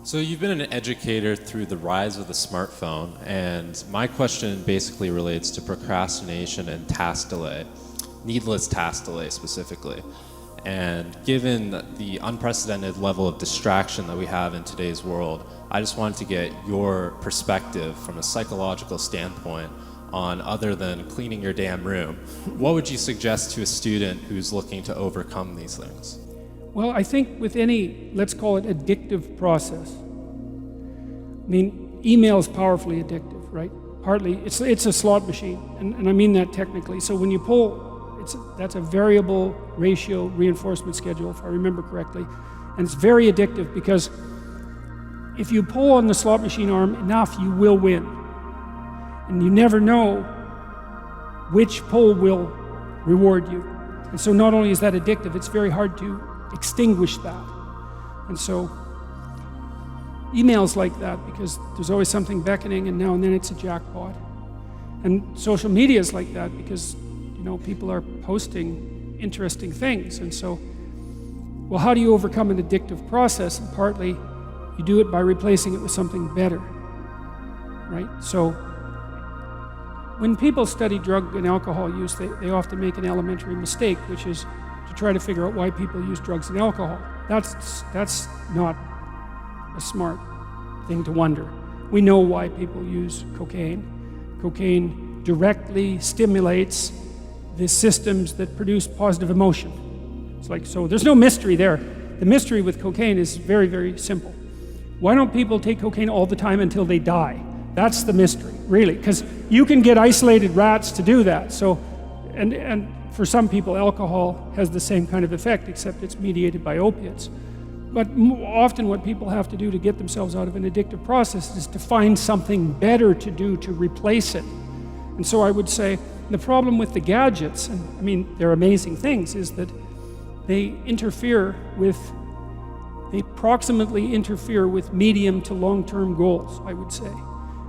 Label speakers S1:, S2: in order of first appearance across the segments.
S1: So you've been an educator through the rise of the smartphone, and my question basically relates to procrastination and task delay, needless task delay specifically. And given the unprecedented level of distraction that we have in today's world, I just wanted to get your perspective from a psychological standpoint on, other than cleaning your damn room, what would you suggest to a student who's looking to overcome these things?
S2: Well, I think with any, let's call it addictive process, I mean, email is powerfully addictive, right? Partly, it's a slot machine, and I mean that technically. So when you pull, that's a variable ratio reinforcement schedule, if I remember correctly, and it's very addictive because if you pull on the slot machine arm enough, you will win. And you never know which pull will reward you. And so not only is that addictive, it's very hard to extinguish that. And so email's like that because there's always something beckoning, and now and then it's a jackpot. And social media is like that because, you know, people are posting interesting things. And so, well, how do you overcome an addictive process? And partly you do it by replacing it with something better, right? So when people study drug and alcohol use, they often make an elementary mistake, which is to try to figure out why people use drugs and alcohol. That's not a smart thing to wonder. We know why people use cocaine. Cocaine directly stimulates the systems that produce positive emotion. It's like, so there's no mystery there. The mystery with cocaine is very, very simple. Why don't people take cocaine all the time until they die? That's the mystery, really, because you can get isolated rats to do that. So, and for some people, alcohol has the same kind of effect, except it's mediated by opiates. But often what people have to do to get themselves out of an addictive process is to find something better to do to replace it. And so I would say the problem with the gadgets, and I mean, they're amazing things, is that they proximately interfere with medium to long-term goals, I would say.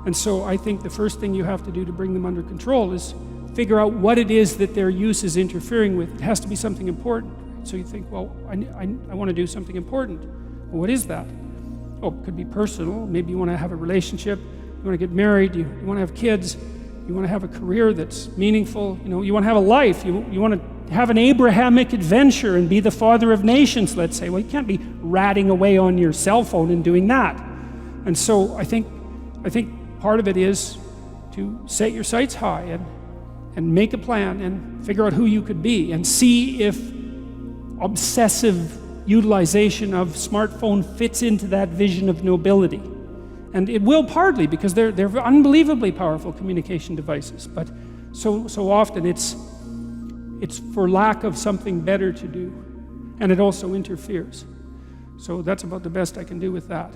S2: And so I think the first thing you have to do to bring them under control is figure out what it is that their use is interfering with. It has to be something important. So you think, well, I want to do something important. Well, what is that? Oh, it could be personal. Maybe you want to have a relationship. You want to get married. You want to have kids. You want to have a career that's meaningful. You know, you want to have a life. You want to have an Abrahamic adventure and be the father of nations, let's say. Well, you can't be ratting away on your cell phone and doing that. And so I think part of it is to set your sights high and make a plan and figure out who you could be and see if obsessive utilization of smartphone fits into that vision of nobility. And it will partly because they're unbelievably powerful communication devices, but so often it's for lack of something better to do, and it also interferes. So that's about the best I can do with that.